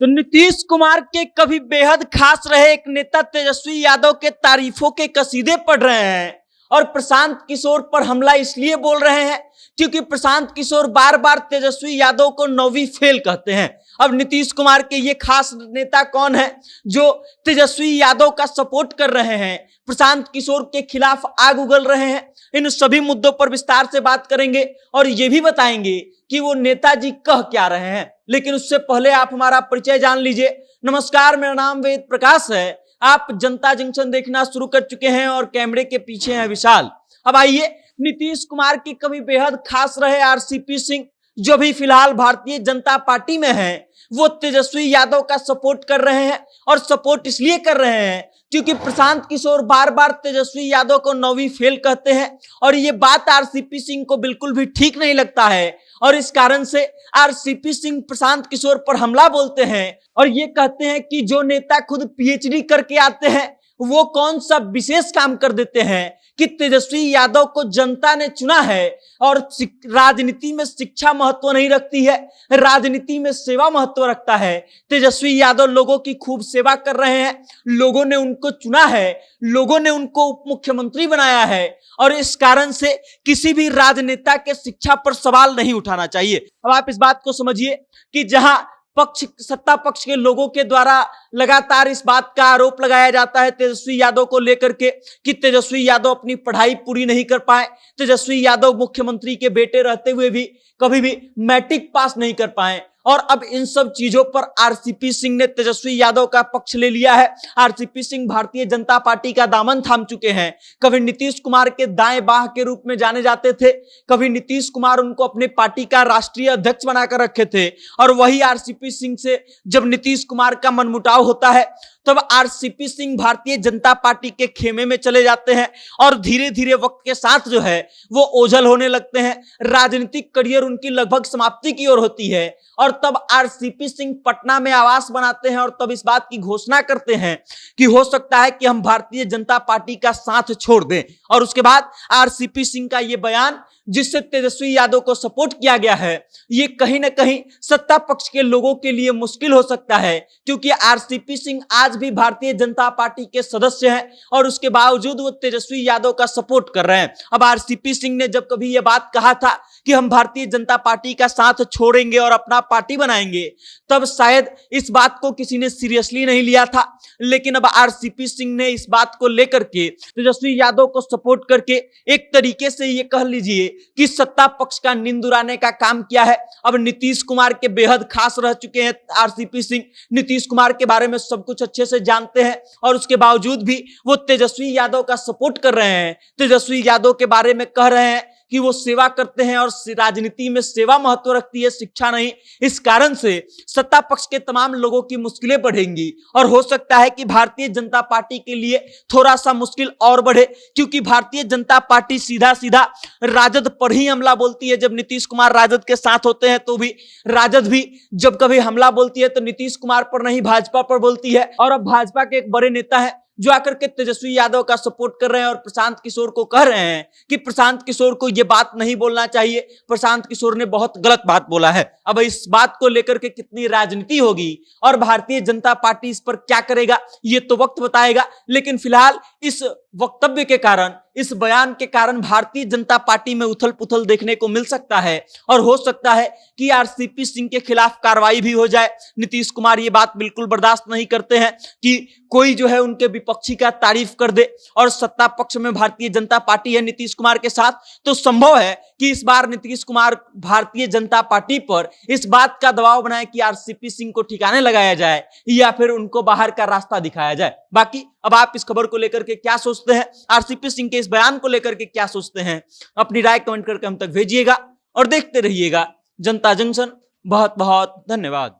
तो नीतीश कुमार के कभी बेहद खास रहे एक नेता तेजस्वी यादव के तारीफों के कसीदे पढ़ रहे हैं और प्रशांत किशोर पर हमला इसलिए बोल रहे हैं क्योंकि प्रशांत किशोर बार बार तेजस्वी यादव को नौवीं फेल कहते हैं। अब नीतीश कुमार के ये खास नेता कौन है जो तेजस्वी यादव का सपोर्ट कर रहे हैं, प्रशांत किशोर के खिलाफ आग उगल रहे हैं, इन सभी मुद्दों पर विस्तार से बात करेंगे और ये भी बताएंगे कि वो नेताजी कह क्या रहे हैं। लेकिन उससे पहले आप हमारा परिचय जान लीजिए। नमस्कार, मेरा नाम वेद प्रकाश है। आप जनता जंक्शन देखना शुरू कर चुके हैं और कैमरे के पीछे हैं विशाल। अब आइए, नीतीश कुमार की कभी बेहद खास रहे आरसीपी सिंह, जो भी फिलहाल भारतीय जनता पार्टी में हैं, वो तेजस्वी यादव का सपोर्ट कर रहे हैं और सपोर्ट इसलिए कर रहे हैं क्योंकि प्रशांत किशोर बार बार तेजस्वी यादव को नौवीं फेल कहते हैं और ये बात आरसीपी सिंह को बिल्कुल भी ठीक नहीं लगता है और इस कारण से आरसीपी सिंह प्रशांत किशोर पर हमला बोलते हैं और ये कहते हैं कि जो नेता खुद पीएचडी करके आते हैं वो कौन सा विशेष काम कर देते हैं कि तेजस्वी यादव को जनता ने चुना है और राजनीति में शिक्षा महत्व नहीं रखती है, राजनीति में सेवा महत्व रखता है। तेजस्वी यादव लोगों की खूब सेवा कर रहे हैं, लोगों ने उनको चुना है, लोगों ने उनको उप मुख्यमंत्री बनाया है और इस कारण से किसी भी राजनेता के शिक्षा पर सवाल नहीं उठाना चाहिए। अब आप इस बात को समझिए कि जहां सत्ता पक्ष के लोगों के द्वारा लगातार इस बात का आरोप लगाया जाता है तेजस्वी यादव को लेकर के कि तेजस्वी यादव अपनी पढ़ाई पूरी नहीं कर पाए, तेजस्वी यादव मुख्यमंत्री के बेटे रहते हुए भी कभी भी मैट्रिक पास नहीं कर पाए और अब इन सब चीजों पर आरसीपी सिंह ने तेजस्वी यादव का पक्ष ले लिया है। आरसीपी सिंह भारतीय जनता पार्टी का दामन थाम चुके हैं। कभी नीतीश कुमार के दाएं बाह के रूप में जाने जाते थे, कभी नीतीश कुमार उनको अपने पार्टी का राष्ट्रीय अध्यक्ष बनाकर रखे थे और वही आरसीपी सिंह से जब नीतीश कुमार का मनमुटाव होता है तब आरसीपी सिंह भारतीय जनता पार्टी के खेमे में चले जाते हैं और धीरे धीरे वक्त के साथ जो है वो ओझल होने लगते हैं। राजनीतिक करियर उनकी लगभग समाप्ति की ओर होती है और तब आरसीपी सिंह पटना में आवास बनाते हैं और तब इस बात की घोषणा करते हैं कि हो सकता है कि हम भारतीय जनता पार्टी का साथ छोड़ दें। और उसके बाद आरसीपी सिंह का ये बयान जिससे तेजस्वी यादव को सपोर्ट किया गया है, ये कहीं ना कहीं सत्ता पक्ष के लोगों के लिए मुश्किल हो सकता है क्योंकि आरसीपी सिंह आज भी भारतीय जनता पार्टी के सदस्य हैं और उसके बावजूद वो तेजस्वी यादव का सपोर्ट कर रहे हैं। अब आरसीपी सिंह ने जब कभी ये बात कहा था कि हम भारतीय जनता पार्टी का साथ छोड़ेंगे और अपना पार्टी बनाएंगे, तब शायद इस बात को किसी ने सीरियसली नहीं लिया था। लेकिन अब आरसीपी सिंह ने इस बात को लेकर के तेजस्वी यादव को सपोर्ट करके एक तरीके से ये कह लीजिए कि सत्ता पक्ष का नींद उड़ाने का काम किया है। अब नीतीश कुमार के बेहद खास रह चुके हैं आरसीपी सिंह, नीतीश कुमार के बारे में सब कुछ अच्छे से जानते हैं और उसके बावजूद भी वो तेजस्वी यादव का सपोर्ट कर रहे हैं, तेजस्वी यादव के बारे में कह रहे हैं कि वो सेवा करते हैं और राजनीति में सेवा महत्व रखती है, शिक्षा नहीं। इस कारण से सत्ता पक्ष के तमाम लोगों की मुश्किलें बढ़ेंगी और हो सकता है कि भारतीय जनता पार्टी के लिए थोड़ा सा मुश्किल और बढ़े क्योंकि भारतीय जनता पार्टी सीधा सीधा राजद पर ही हमला बोलती है। जब नीतीश कुमार राजद के साथ होते हैं तो भी राजद भी जब कभी हमला बोलती है तो नीतीश कुमार पर नहीं, भाजपा पर बोलती है। और अब भाजपा के एक बड़े नेता है जो आकर के तेजस्वी यादव का सपोर्ट कर रहे हैं और प्रशांत किशोर को कह रहे हैं कि प्रशांत किशोर को यह बात नहीं बोलना चाहिए, प्रशांत किशोर ने बहुत गलत बात बोला है। अब इस बात को लेकर के कितनी राजनीति होगी और भारतीय जनता पार्टी इस पर क्या करेगा ये तो वक्त बताएगा। लेकिन फिलहाल इस वक्तव्य के कारण, इस बयान के कारण भारतीय जनता पार्टी में उथल पुथल देखने को मिल सकता है और हो सकता है कि आरसीपी सिंह के खिलाफ कार्रवाई भी हो जाए। नीतीश कुमार ये बात बिल्कुल बर्दाश्त नहीं करते हैं कि कोई जो है उनके विपक्षी का तारीफ कर दे और सत्ता पक्ष में भारतीय जनता पार्टी है नीतीश कुमार के साथ, तो संभव है कि इस बार नीतीश कुमार भारतीय जनता पार्टी पर इस बात का दबाव बनाए कि आरसीपी सिंह को ठिकाने लगाया जाए या फिर उनको बाहर का रास्ता दिखाया जाए। बाकी अब आप इस खबर को लेकर के क्या सोचते हैं, आरसीपी सिंह के इस बयान को लेकर के क्या सोचते हैं, अपनी राय कमेंट करके हम तक भेजिएगा और देखते रहिएगा जनता जंक्शन। बहुत बहुत धन्यवाद।